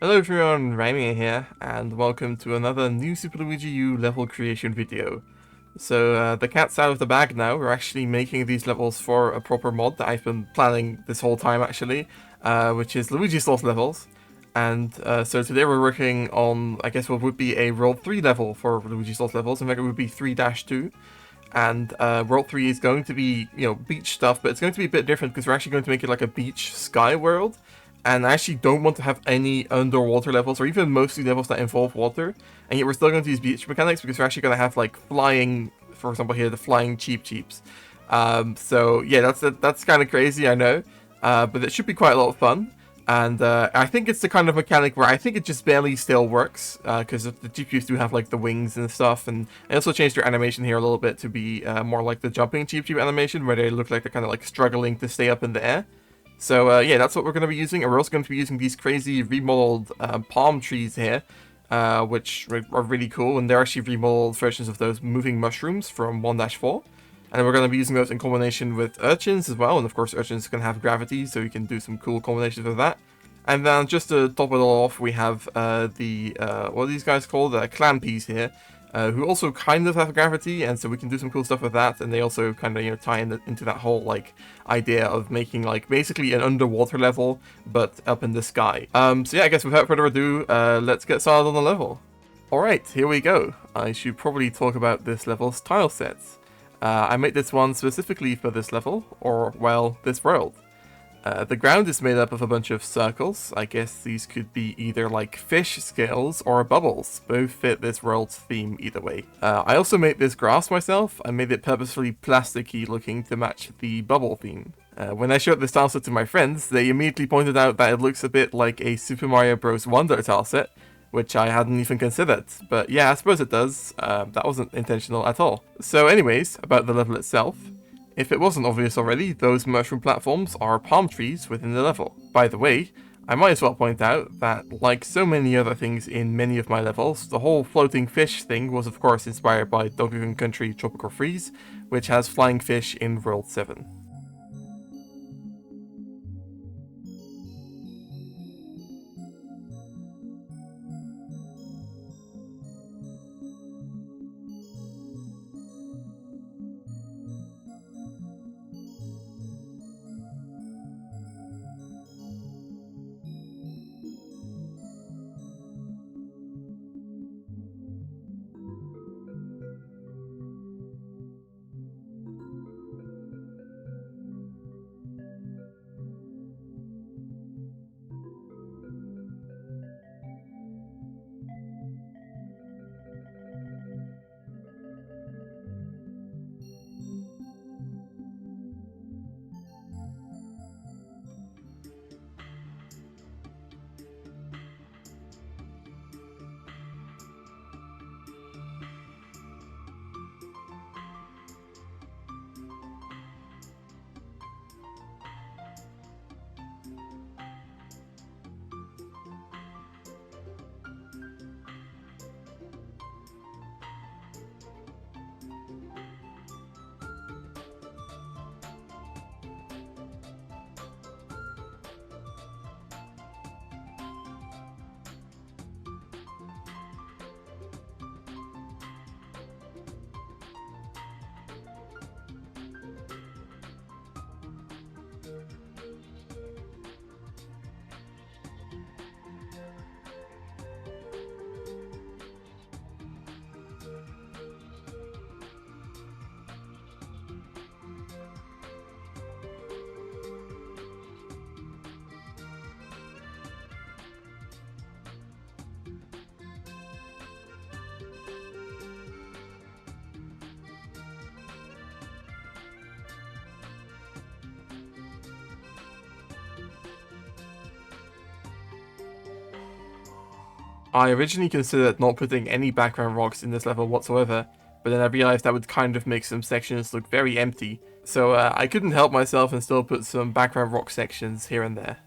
Hello everyone, Rimea here, and welcome to another new Super Luigi U level creation video. So the cat's out of the bag now. We're actually making these levels for a proper mod that I've been planning this whole time actually, which is Luigi's Lost levels. And so today we're working on, I guess what would be a World 3 level for Luigi's Lost levels. In fact, it would be 3-2. And World 3 is going to be, beach stuff, but it's going to be a bit different because we're actually going to make it like a beach sky world. And I actually don't want to have any underwater levels, or even mostly levels that involve water. And yet we're still going to use beach mechanics because we're actually going to have like flying, for example here, the flying cheeps. So yeah, that's kind of crazy, I know. But it should be quite a lot of fun. And I think it's the kind of mechanic where I think it just barely still works, because the cheeps do have like the wings and stuff. And I also changed their animation here a little bit to be more like the jumping cheep animation, where they look like they're kind of like struggling to stay up in the air. So yeah, that's what we're going to be using, and we're also going to be using these crazy remodeled palm trees here, which are really cool, and they're actually remodeled versions of those moving mushrooms from 1-4. And we're going to be using those in combination with urchins as well, and of course urchins can have gravity, so you can do some cool combinations with that. And then just to top it all off, we have what are these guys called? Clampies here, who also kind of have gravity, and so we can do some cool stuff with that. And they also kind of tie into that whole like idea of making like basically an underwater level, but up in the sky. So yeah, I guess without further ado, let's get started on the level. Alright, here we go. I should probably talk about this level's tile sets. I made this one specifically for this level, or well, this world. The ground is made up of a bunch of circles. I guess these could be either like fish scales or bubbles. Both fit this world's theme either way. I also made this grass myself. I made it purposefully plasticky looking to match the bubble theme. When I showed this tileset to my friends, they immediately pointed out that it looks a bit like a Super Mario Bros. Wonder tileset, which I hadn't even considered. But yeah, I suppose it does. That wasn't intentional at all. So anyways, about the level itself. If it wasn't obvious already, those mushroom platforms are palm trees within the level. By the way, I might as well point out that, like so many other things in many of my levels, the whole floating fish thing was of course inspired by Donkey Kong Country Tropical Freeze, which has flying fish in World 7. I originally considered not putting any background rocks in this level whatsoever, but then I realized that would kind of make some sections look very empty, so I couldn't help myself and still put some background rock sections here and there.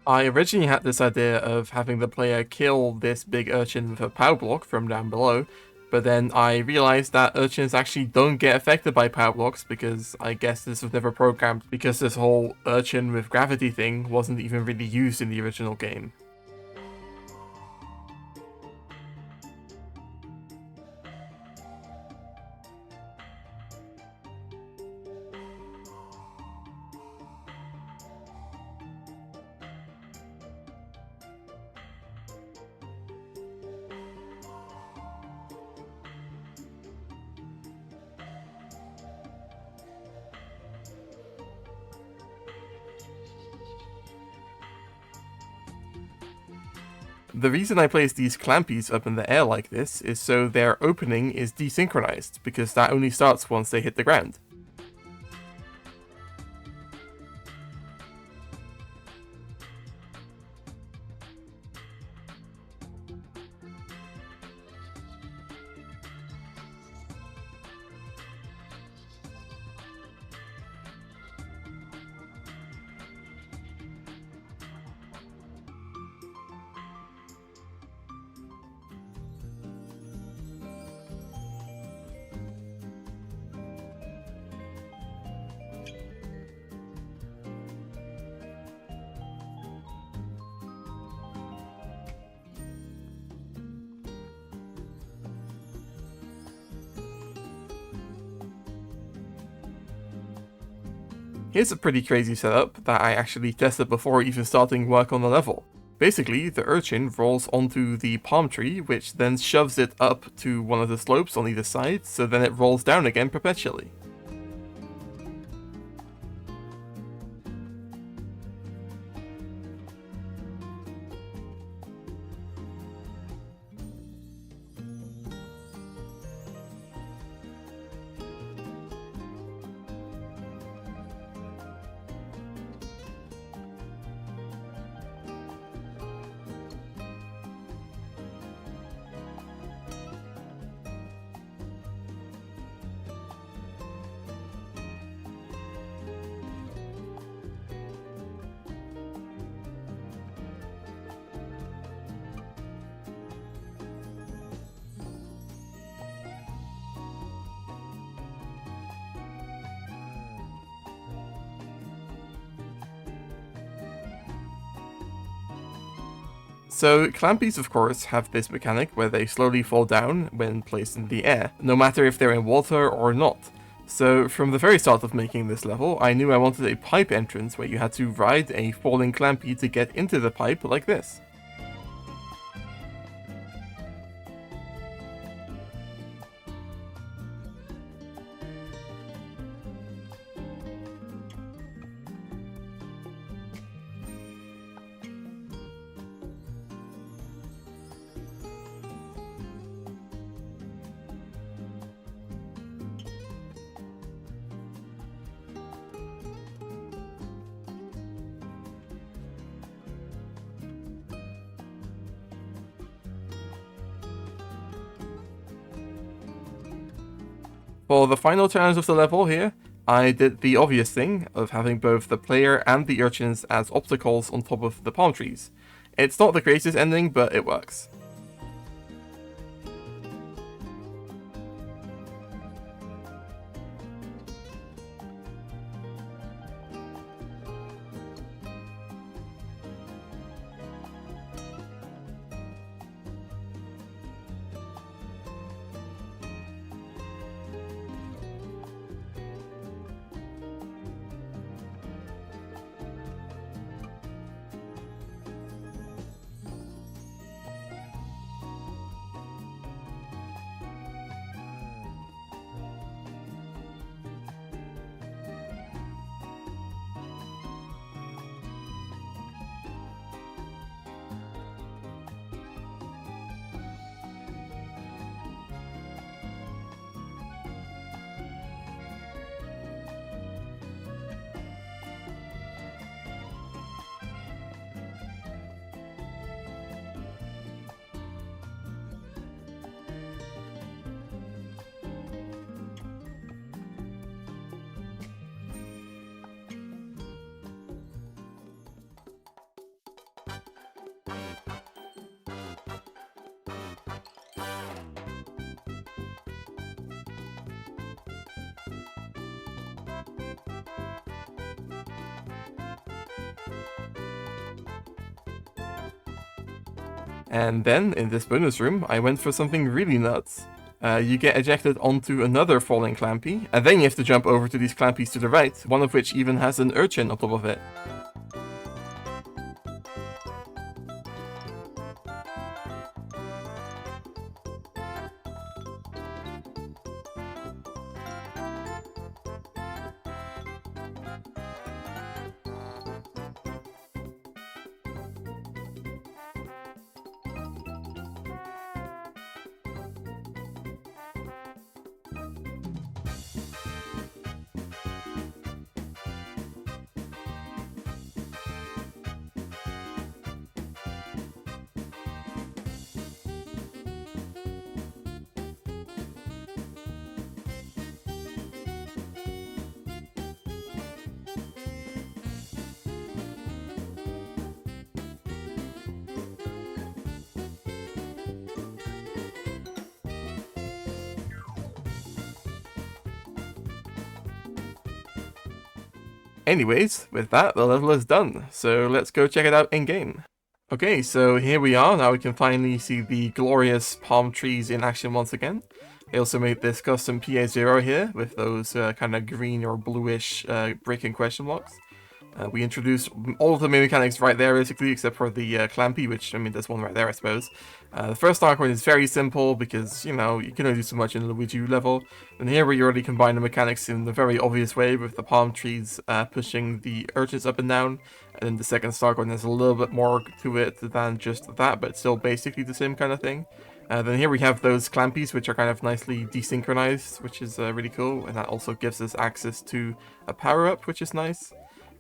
I originally had this idea of having the player kill this big urchin with a power block from down below, but then I realized that urchins actually don't get affected by power blocks because I guess this was never programmed because this whole urchin with gravity thing wasn't even really used in the original game. The reason I place these clampies up in the air like this is so their opening is desynchronized, because that only starts once they hit the ground. Here's a pretty crazy setup that I actually tested before even starting work on the level. Basically, the urchin rolls onto the palm tree, which then shoves it up to one of the slopes on either side, so then it rolls down again perpetually. So clampies of course have this mechanic where they slowly fall down when placed in the air, no matter if they're in water or not. So from the very start of making this level, I knew I wanted a pipe entrance where you had to ride a falling clampy to get into the pipe like this. For the final challenge of the level here, I did the obvious thing of having both the player and the urchins as obstacles on top of the palm trees. It's not the greatest ending, but it works. And then, in this bonus room, I went for something really nuts. You get ejected onto another falling clampy, and then you have to jump over to these clampies to the right, one of which even has an urchin on top of it. Anyways, with that, the level is done, so let's go check it out in-game. Okay, so here we are, now we can finally see the glorious palm trees in action once again. They also made this custom PA0 here, with those kind of green or bluish brick and question blocks. We introduced all of the main mechanics right there, basically, except for the clampy, which, I mean, there's one right there, I suppose. The first star coin is very simple, because, you know, you can only do so much in the Luigi U level. And here we already combine the mechanics in a very obvious way, with the palm trees pushing the urchins up and down. And then the second star coin has a little bit more to it than just that, but still basically the same kind of thing. Then here we have those clampies, which are kind of nicely desynchronized, which is really cool. And that also gives us access to a power-up, which is nice.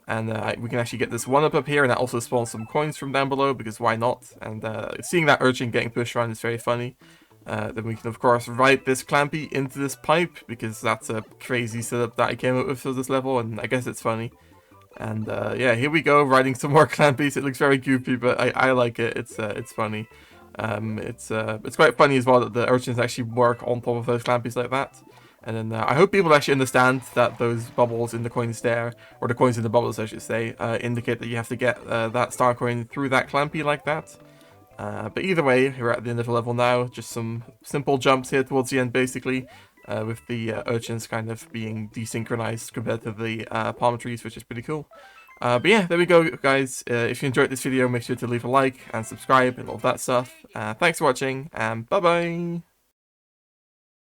And we can actually get this 1-up up here, and that also spawns some coins from down below, because why not? And seeing that urchin getting pushed around is very funny. Then we can, of course, ride this clampy into this pipe, because that's a crazy setup that I came up with for this level, and I guess it's funny. And yeah, here we go, riding some more clampies. It looks very goofy, but I like it. It's funny. It's quite funny as well that the urchins actually work on top of those clampies like that. And then I hope people actually understand that those bubbles in the coins there, or the coins in the bubbles I should say, indicate that you have to get that star coin through that clampy like that. But either way, we're at the end of the level now, just some simple jumps here towards the end basically, with the urchins kind of being desynchronized compared to the palm trees, which is pretty cool. But yeah, there we go guys. If you enjoyed this video, make sure to leave a like and subscribe and all that stuff. Thanks for watching, and bye bye!